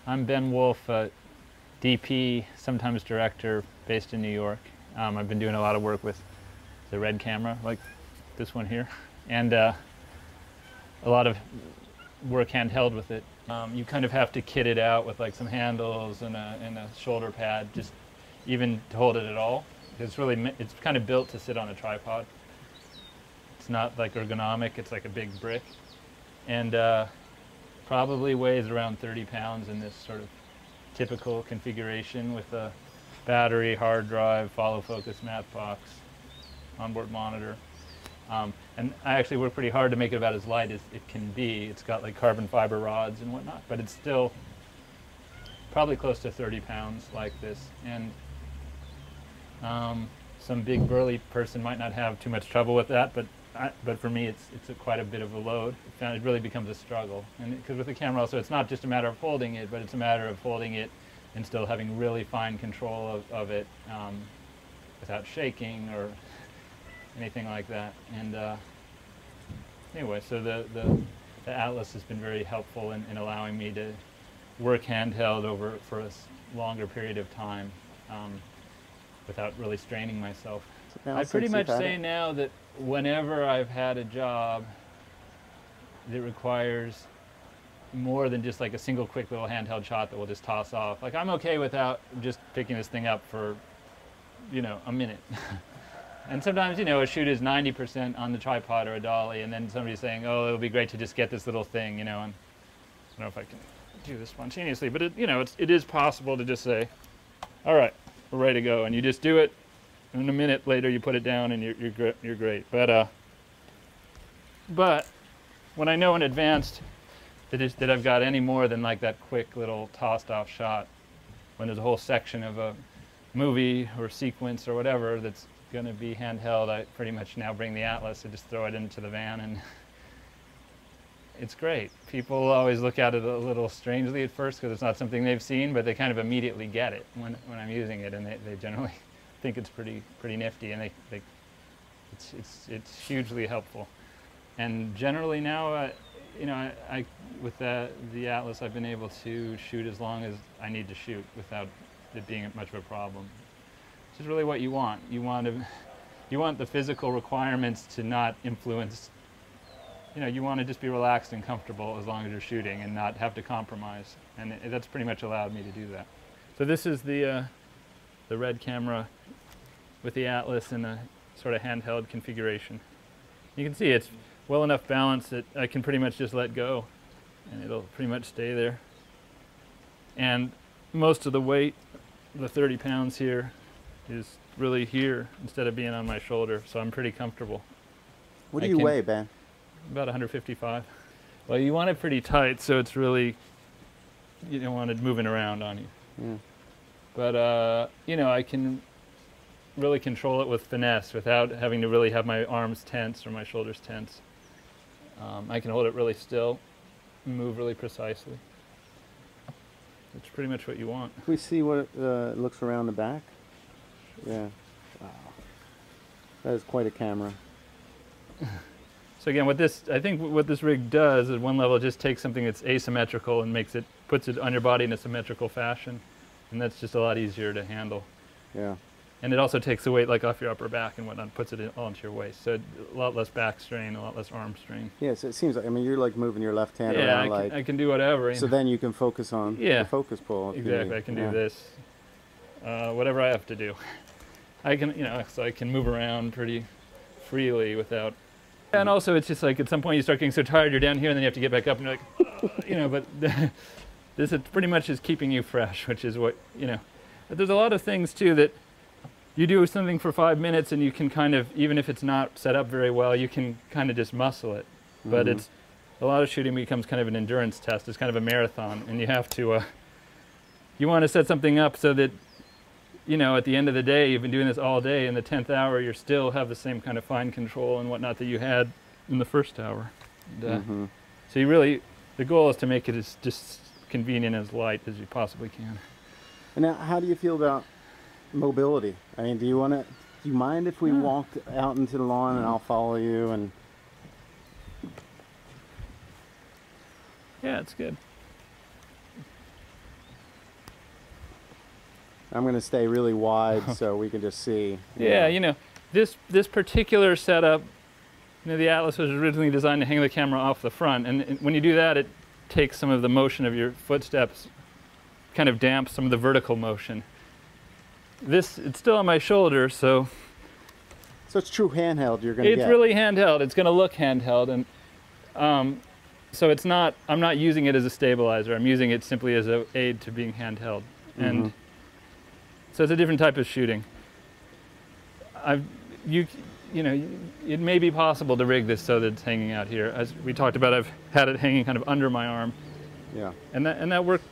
I'm Ben Wolf, DP, sometimes director, based in New York. I've been doing a lot of work with the Red camera, like this one here, and a lot of work handheld with it. You kind of have to kit it out with like some handles and a shoulder pad, just even to hold it at all. It's kind of built to sit on a tripod. It's not like ergonomic, it's like a big brick. And probably weighs around 30 pounds in this sort of typical configuration with a battery, hard drive, follow focus matte box, onboard monitor. And I actually work pretty hard to make it about as light as it can be. It's got like carbon fiber rods and whatnot, but it's still probably close to 30 pounds like this. And some big burly person might not have too much trouble with that, but for me it's quite a bit of a load. It really becomes a struggle. And because with the camera also, it's not just a matter of holding it, but it's a matter of holding it and still having really fine control of it without shaking or anything like that. And anyway, so the Atlas has been very helpful in allowing me to work handheld for a longer period of time without really straining myself. So I pretty much say now that whenever I've had a job that requires more than just like a single quick little handheld shot that we'll just toss off, like I'm okay without just picking this thing up for, a minute. And sometimes, a shoot is 90% on the tripod or a dolly, and then somebody's saying, oh, it'll be great to just get this little thing, and I don't know if I can do this spontaneously, but it is possible to just say, all right, we're ready to go, and you just do it, and a minute later you put it down and you're great. But when I know in advance that I've got any more than like that quick little tossed off shot, when there's a whole section of a movie or sequence or whatever that's going to be handheld, I pretty much now bring the Atlas and just throw it into the van, and it's great. People always look at it a little strangely at first because it's not something they've seen, but they kind of immediately get it when I'm using it, and they generally think it's pretty nifty, and it's hugely helpful. And generally now, I with the Atlas, I've been able to shoot as long as I need to shoot without it being much of a problem. Which is really what you want. You want the physical requirements to not influence. You want to just be relaxed and comfortable as long as you're shooting and not have to compromise. And that's pretty much allowed me to do that. So this is the Red camera with the Atlas in a sort of handheld configuration. You can see it's well enough balanced that I can pretty much just let go and it'll pretty much stay there. And most of the weight, the 30 pounds here, is really here instead of being on my shoulder, so I'm pretty comfortable. What do you weigh, Ben? About 155. Well, you want it pretty tight, so it's really, you don't want it moving around on you. Yeah. But, I can really control it with finesse without having to really have my arms tense or my shoulders tense. I can hold it really still and move really precisely. It's pretty much what you want. Can we see what it looks around the back? Yeah. Wow. That is quite a camera. So again, I think what this rig does at one level, it just takes something that's asymmetrical and puts it on your body in a symmetrical fashion, and that's just a lot easier to handle. Yeah. And it also takes the weight like off your upper back and whatnot, puts it all into your waist. So a lot less back strain, a lot less arm strain. Yeah, so it seems like, you're like moving your left hand around. I can do whatever. So then you can focus on the focus pull. Exactly, I can do this, whatever I have to do. I can, so I can move around pretty freely without. And also it's just like at some point you start getting so tired, you're down here and then you have to get back up and you're like, but this is pretty much is keeping you fresh, which is what, But there's a lot of things too that you do something for 5 minutes and you can kind of, even if it's not set up very well, you can kind of just muscle it. But it's, a lot of shooting becomes kind of an endurance test. It's kind of a marathon, and you have to, you want to set something up so that, at the end of the day, you've been doing this all day, in the 10th hour, you still have the same kind of fine control and whatnot that you had in the first hour. And, so the goal is to make it as just convenient as light as you possibly can. And now, how do you feel about mobility? Do you mind if we walked out into the lawn and I'll follow you? And yeah, it's good. I'm going to stay really wide so we can just see. Yeah, you know, this particular setup, you know, the Atlas was originally designed to hang the camera off the front, and when you do that, it takes some of the motion of your footsteps, kind of damps some of the vertical motion. This, it's still on my shoulder, so... So it's true handheld you're going to get. It's really handheld. It's going to look handheld, and so it's not, I'm not using it as a stabilizer. I'm using it simply as an aid to being handheld. And so it's a different type of shooting. You know, it may be possible to rig this so that it's hanging out here. As we talked about, I've had it hanging kind of under my arm. Yeah. And that worked.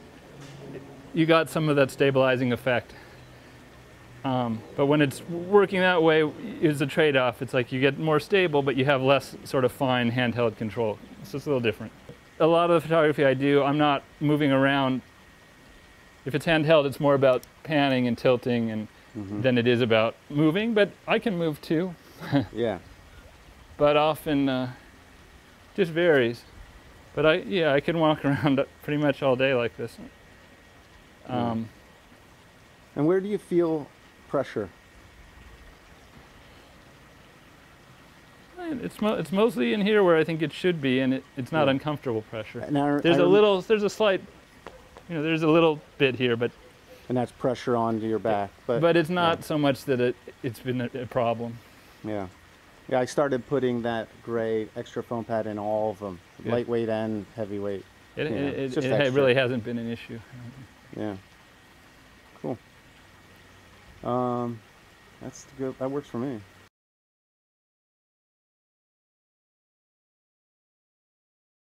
You got some of that stabilizing effect. But when it's working that way, it's a trade-off. It's like you get more stable, but you have less sort of fine handheld control. It's just a little different. A lot of the photography I do, I'm not moving around. If it's handheld, it's more about panning and tilting and than it is about moving, but I can move too. Yeah. But often just varies. But I can walk around pretty much all day like this. And where do you feel pressure? It's mostly in here where I think it should be, and it's not uncomfortable pressure. Now, there's a slight, you know, there's a little bit here, but and that's pressure onto your back. But it's not so much that it's been a problem. Yeah. Yeah, I started putting that gray extra foam pad in all of them, lightweight and heavyweight. It really hasn't been an issue. Yeah. Cool. That's good. That works for me.